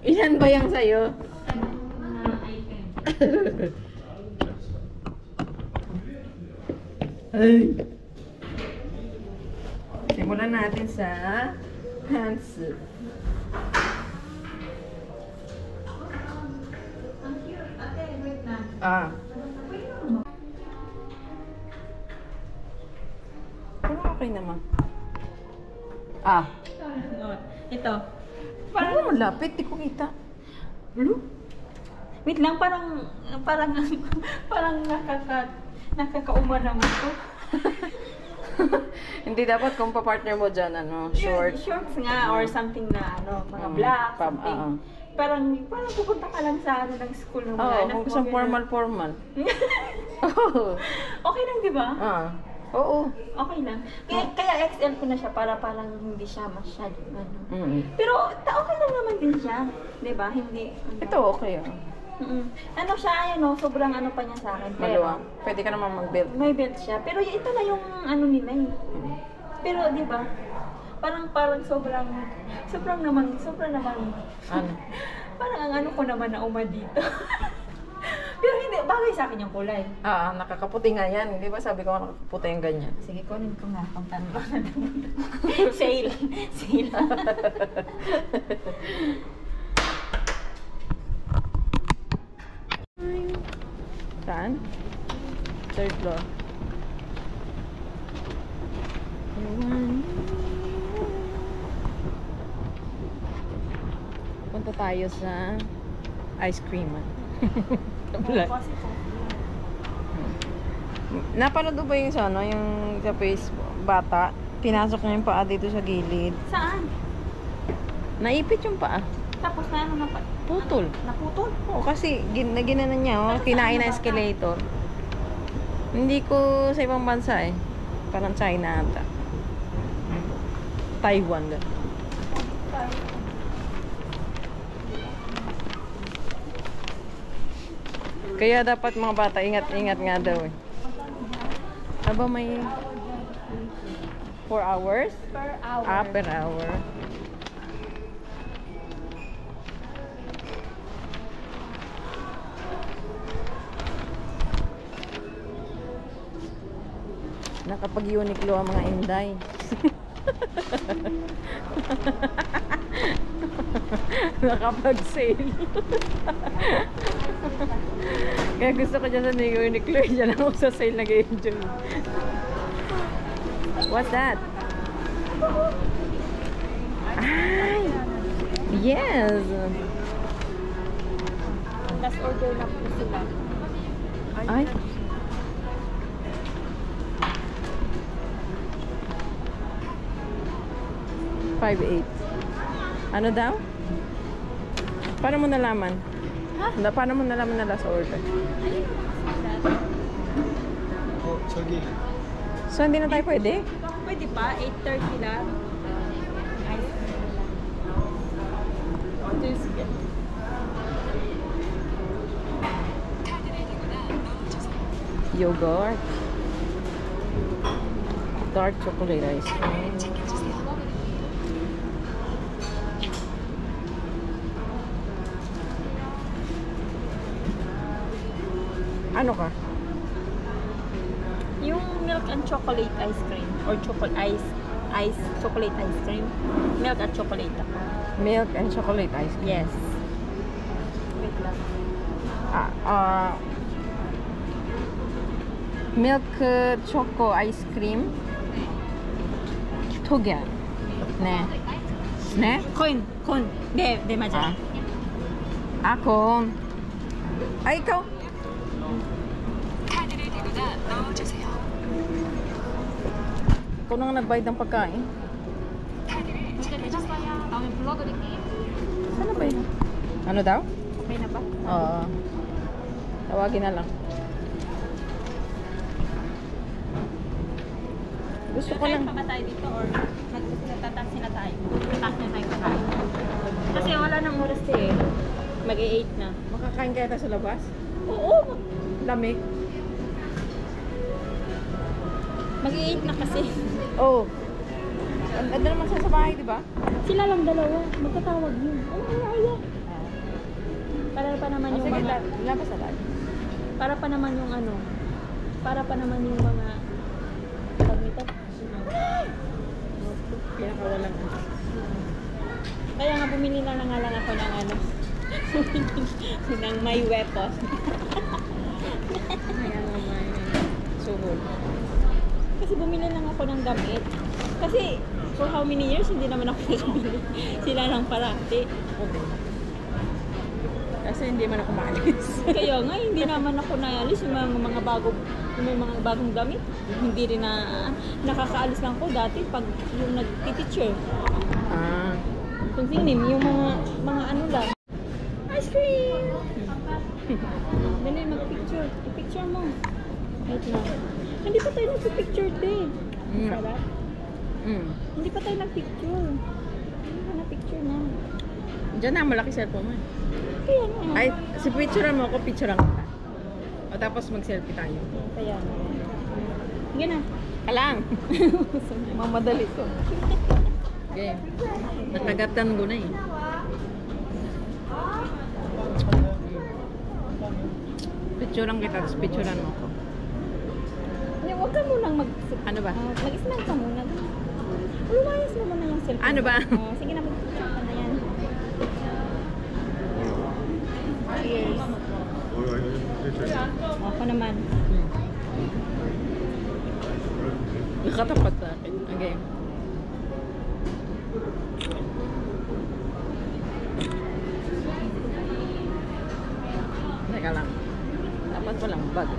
Ilan ba yung sa'yo? Ay. Simulan natin sa hands. Ah. Pero okay naman. Ah. Ito. Parang malapit, di ko kita. Blue? Wait lang, parang nakakauma naman to. Hindi dapat kung pa-partner mo dyan, ano, short. Shorts nga, or something na, mga black, something. Parang pupunta ka lang sa ng school ng mga anak mo. Kung formal. Okay lang, di ba? Oo. Okay lang. Kaya XL ko na siya para parang hindi siya masyado, Pero, okay lang naman din siya. Di ba? Hindi. Ito, okay. Ano siya, sobrang ano pa niya sa akin. Maluwang. Pwede ka naman mag-belt. May belt siya. Pero ito na yung ano nila eh. Pero, di ba? Parang sobrang naman. Ano? Parang ang ano ko naman na uma dito. Pero hindi, bagay sa akin yung kulay. Nakakaputi nga yan. Di ba sabi ko nakakaputi yung ganyan? Sige, kunin ko nga. Kung tanong na Sale. Saan? Third floor. Punta tayo sa ice cream. Napanood ba yung sa yung sa Facebook, bata, pinasok niya yung paa dito sa gilid. Saan? Naipit yung paa. Tapos na ano na pa? Putol. Naputol? Oo, kasi ginanan niya, kinain na escalator. Hindi ko sa ibang bansa eh. Parang China ata. Taiwan. Kaya dapat mga bata, ingat-ingat nga daw eh. Aba may 4 hours? Per hour. Per hour. Nakapag-Uniqlo ang mga Inday. Nakapag-sale. Kaya gusto ko dyan sa Uniqlo. Dyan ako sa sale nag-enjoy. What's that? Ay! Yes! Last order na po sila. Ay! Ano daw? Paano mo nalaman? Paano mo nalaman na last order? 저기. So, hindi na tayo pwede? Pwede pa, 8:30 lang. Yogurt. Dark chocolate ice cream. Ano ka? Yung milk and chocolate ice cream or chocolate ice cream. Milk at chocolate ako. Milk and chocolate ice cream. Yes. Wait lang. Milk choco ice cream. 두 개. 네. 네? Con. De 맞아. 콘. ikaw? 카드를 대거나 넣어주세요. Ikaw na nga nagbayad ng pagkain. 카드를 되셨어요. 다음에 불러드릴게요. Ano ba yun? Ano daw? Okay na ba? Oo. Tawagin na lang. Gusto ko lang. Pa ba tayo dito or nagtataksi na tayo? Taksi na tayo kakain. Kasi wala nang oras eh. Mag-8 na. Makakain kaya tayo sa labas? Oo. Lamig? Mag-8 na kasi. Oh. Ang ganda naman siya sa bahay, di ba? Sila lang dalawa. Magkatawag yun. Para pa naman yung Sige, mga... labas na tayo. Para pa naman yung ano. Para pa naman yung mga... Tawag nito. Pinakawalang. Kaya nga bumili na nga lang ako ng ano. ng may weapon. Ayan o, may sugod. Kasi bumili lang ako ng damit. Kasi for how many years hindi naman ako nakabili. Sila lang parati. Okay. Kasi hindi man ako maalis. Kaya nga hindi naman ako naalis yung mga bagong damit. Hindi rin na nakakaalis lang ko dati pag yung nag-teacher. Ah. Kung sinim, yung mga ano lang. Ice cream! Dali, mag-picture. I-picture mo. Wait lang. Hindi pa tayo nag-picture din. Mm. Sarap. Mm. Hindi pa tayo nag-picture. Hindi pa na-picture na. Diyan na, malaki cellphone mo eh. Kaya nga. Ay, si picturean mo ako, picturean kita. O tapos mag-selfie tayo. Kaya nga. Sige na. Kalang! Mamadali ko. Okay. Nakagatan ko na eh. Picturean kita, tapos picturean mo ako. Hindi, huwag ka munang Ano ba? mag-isnan ka muna. Lumayas mo muna yung cellphone. Ano ba? Sige na, mag-picture ka na yan. Cheers. Ako naman. Nakatapat sa akin. Okay. Teka lang. Dapat walang bag.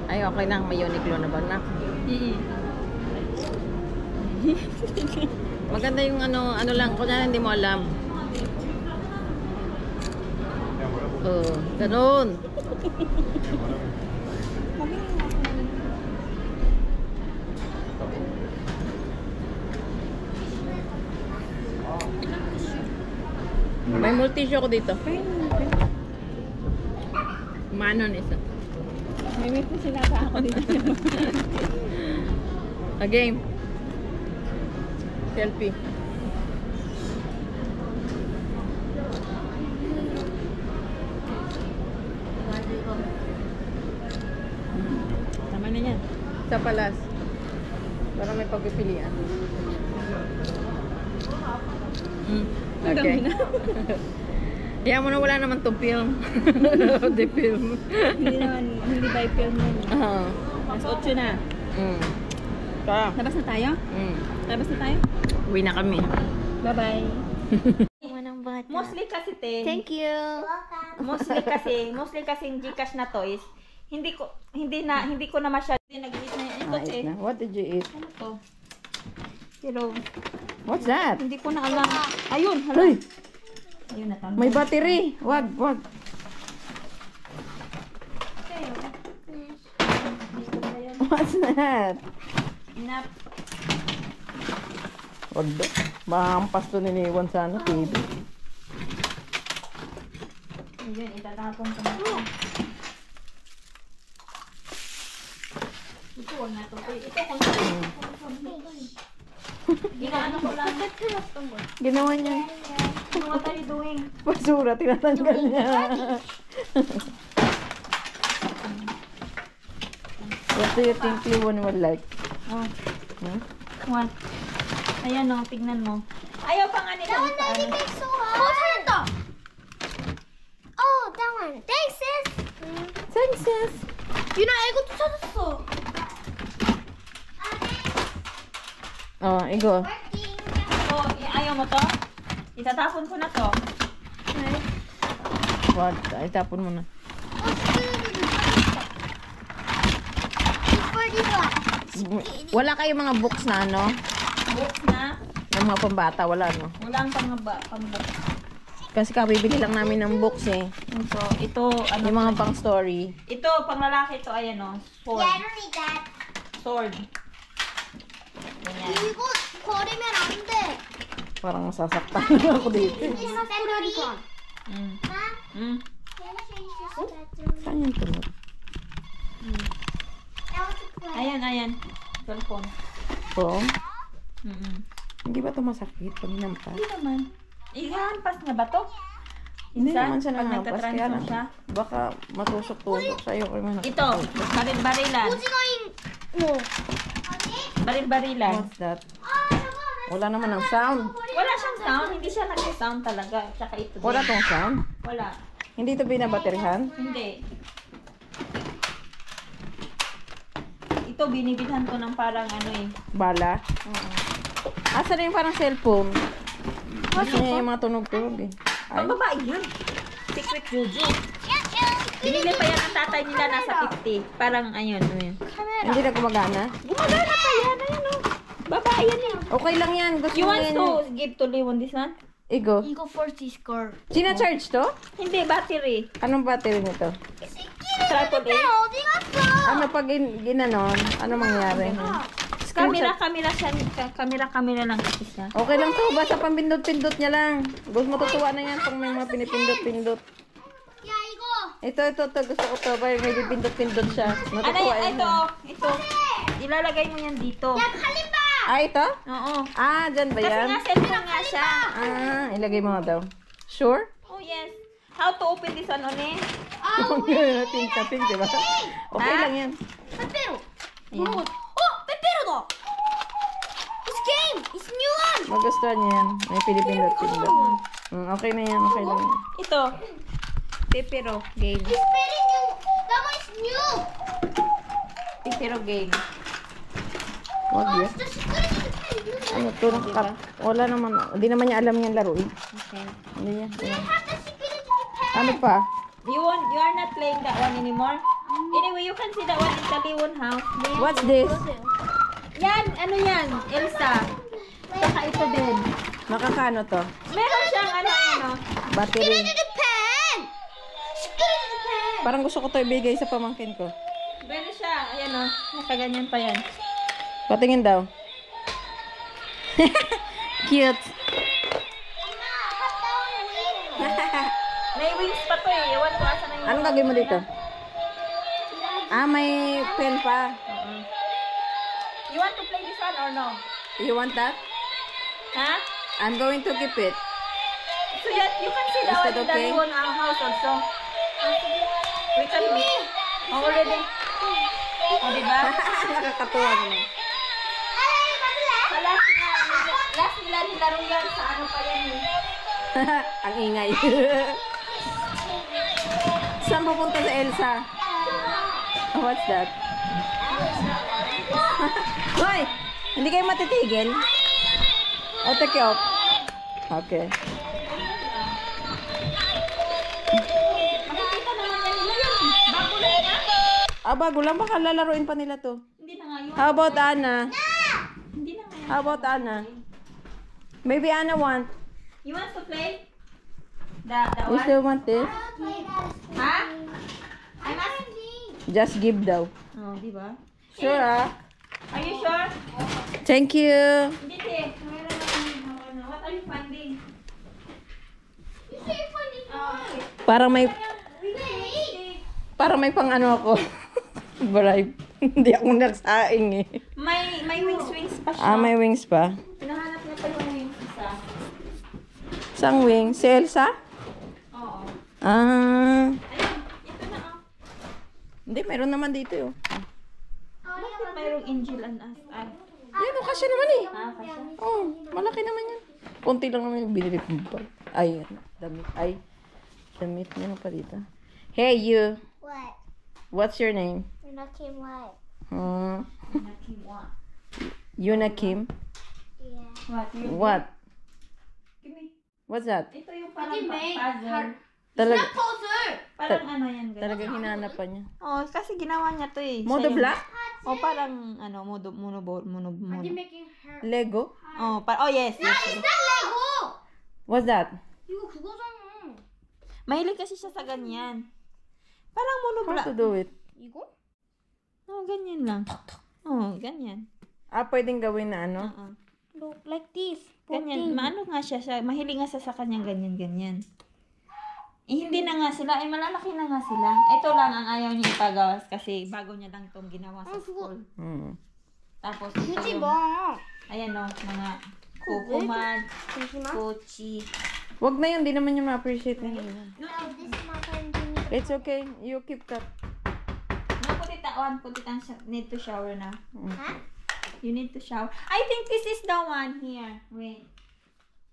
Ay, okay lang. May Uniqlo na bag na. Maganda yung ano lang. Kunya hindi mo alam. Oh, ganun. May multi-show ko dito. Manon isa. May may po sinata ako dito. A game. Selfie. Tama na yan. Sa palas. Para may pagpipilian. Okay. Kaya mo na wala naman tong film. The film. Hindi by film yun. Oo. Mas 8 na. Kaya. Labas na tayo? Labas na tayo? Uwi na kami. Bye-bye. Bata. Mostly kasi, te. Thank you. Mostly kasi yung Gcash na toys, hindi ko na masyado nag-eat na yun. Ito, te. What did you eat? Ano to? Pero, What's that? hindi ko na alam. Ayun, hala. Hey, Ayun, natanggal. may battery. Wag. What's that? Nap. Wag do. Mahampas to niniwan sa ano, TV. Ayun, itatapon ko na ito. Ito, wag na ito. Ito, ginaano ko lang. Ginawa niya. What are you doing? Basura, tinatanggal niya. What do you think Liwon will like? Oh, Hmm? what? Ayan o, tignan mo. Ayaw pa nga nila. so hard. Oh, that one. Thanks, sis. Thanks, sis. 유나 이것도 찾았어. Oh, igo. Oh, ayaw mo to? Itatapon ko na to. Wag, itapon mo na. Wala kayong mga books na ano? Books na. Yung mga pambata, wala no? Walang pang-book. Kasi kabibili lang namin ng books eh. Ito, ano? Yung mga pang story. Ito, pang lalaki to, ayan o. Sword. Yeah, I don't need that. Sword. Ganyan. 이거 버리면 안 돼. Parang masasaktan ako dito. 이거 배터리. Mm. 나? Mm. Saan yung tulog? Ayan. Cellphone. Oo. Hindi ba ito masakit pag hinampas? Hindi naman. Ihampas nga ba to? Hindi Minsan, naman siya pag nangampas. Kaya nagtatransfer lang, siya. baka matusok-tusok sa'yo. Ito, baril-barilan. 오징어인 뭐? Baril-barilan. What's that? Wala naman ng sound. Wala siyang sound. Hindi siya nag-sound talaga. Tsaka ito din. Wala tong sound. Wala. Hindi ito binabaterhan. Hindi. Ito, binibilhan ko ng parang ano eh. Bala. Asa na yung parang cellphone? Gusto niya yung mga tunog-tunog eh. Ay, Ang babae yun. Secret Juju. Binili pa yan ang tatay nila nasa 50. Parang ayun. hindi na gumagana. Gumagana pa yan. Ayun o. Babae yan eh. Okay lang yan. Gusto You mo want yan. to give to Leon this one? Igo. 이거 40 score. Sina-charge to? Hindi, battery. Anong battery nito? Triple A. 어디 갔어? Ano pag ginanon? Ano mangyari? Kamera lang kasi siya. Okay lang to. Basta pambindot-pindot niya lang. Gusto mo tutuwa na yan pag may mga pinipindot-pindot. 야 이거. Ito. Gusto ko to. May pindot-pindot siya. Ano Natutuwa yan? yan. Ito. Ilalagay mo yan dito. 야 칼림바. Ah, ito? Oo. Ah, dyan ba Kasi yan? nga cellphone nga siya. Ah, ilagay mo daw. Sure? Oh yes. How to open this one, One? Pink, di ba? Okay Ha? lang yan. 빼빼로. Ayan. 빼빼로다. It's game. It's new one. Magustuhan niya yan. May pinipindot-pindot. Okay na yan. Okay lang yan. Ito. Pepero game. It's very new. That one is new. Pepero game. Wag yan. 진짜 시끄러지게 pen. Ano to? Wala naman. Hindi naman niya alam yung laro eh. Okay. Hindi niya. 한대 시끄러지게 pen. Ano pa? You are not playing that one anymore? Anyway, you can see that one in the Leon house. What's this? Yan, ano yan? Elsa. Saka ito din. Makakano to? Meron siyang ano. Battery. 시끄러지게 pen. 시끄러지게 pen. Parang gusto ko to ibigay sa pamangkin ko. Meron siya. Ayan o. Nakaganyan pa yan. Patingin daw. Cute. 엄마, 갔다 온 May wings pa to eh. Ewan ko asa na yung... Anong gagawin mo dito? Ah, may pen pa. You want to play this one or no? You want that? Ha? I'm going to keep it. So you can see that Is one that in the okay? Leon house also. We can already. O, diba? Nakakatuwa naman. Sa last nila nilaro yan sa ano pa yan eh. Ang ingay. Saan pupunta sa Elsa? What's that? Hoy! Hindi kayo matitigil? O, take off. Okay. Makikita naman yan nila yan eh. Bago lang yan. Ah, bago lang. Baka lalaroin pa nila to. Hindi na nga yun. How about Anna? Hindi na nga yun. How about Anna? Maybe Anna want. You want to play? The You one? still want this? Ha? I'm asking. Just give daw. Oh, diba? Sure ah. Are you sure? Thank you. Hindi eh. Meron naman. What are you finding? Oh, okay. Parang may pang ano ako. Bribe. Hindi ako nagsaing eh. May wings pa siya. Ah, may wings pa. Hinahanap niya pa yung wings isa. Sang wing? Si Elsa? Oo. Ah. Ayun, ito na oh. Hindi, meron naman dito oh. Bakit mayroong angel and us? Yan oh, kasya naman eh. Kasha. Oh, malaki naman yan. Konti lang naman yung binili ko pa. Ay, damit. Ay, damit. Meron pa dito. Hey, you. What? What's your name? You're not Kim White. Yuna Kim. Yeah. What? What? Give me. What's that? Ito yung parang May puzzle. Talaga, puzzle. Parang ano yan, guys. talagang hinanap pa niya. Oh, kasi ginawa niya to eh. Modo Siya yung- black? Oh, parang ano, mono. making her. Lego? Oh, yes. Is that Lego? What's that? 이거 그거잖아. Mahilig kasi siya sa ganyan. Parang mono How black. to do it? 이거? Oh, ganyan lang. Oh, ganyan. Ah, pwedeng gawin na ano? Look like this. Ganyan. Maano nga siya. Mahilig nga siya sa kanyang ganyan. Eh, hindi na nga sila. Eh, malalaki na nga sila. Ito lang ang ayaw niya ipagawas kasi bago niya lang itong ginawa sa school. Hmm. Tapos, ito 그지 yung, 뭐. Ayan o, mga kukumad, kochi. Wag na yun, di naman yung ma-appreciate na yun. No, This is my friend Jimmy. It's okay, you keep that. no, put it on, need to shower now. Huh? You need to shower. I think this is the one here. Wait.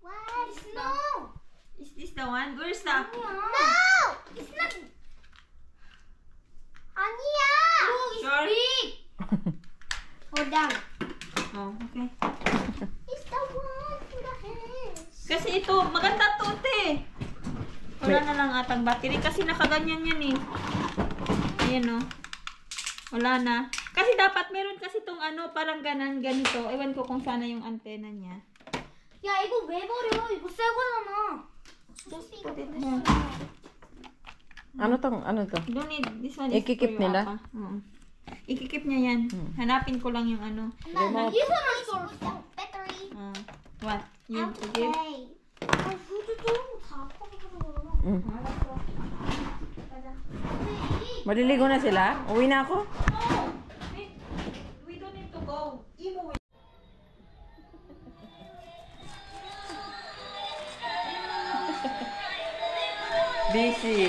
What? No! Is this the one? Where's the... No! It's not. Anya! Look, it's Sure? big. Hold on. Oh, okay. It's the one for the hands. Kasi ito, maganda to, te. Wala na lang atang battery kasi nakaganyan yan eh. Ayan o. Wala na. Kasi dapat meron kasi tong ano, parang ganito. Ewan ko kung sana yung antena niya. 야, 이거 왜 버려? 이거 새 거잖아. Just put it here. Ano to? Don't need, this one is Ikikip for you, nila? Apa. Oo. Ikikip niya yan. Hanapin ko lang yung ano. 나 이거는 store battery. What? You to give? Okay. 아, 후드 좀다 아파가지고. Mm. 근데 Maliligo na sila? Uwi na ako? No! We don't need to go. Imo. Busy.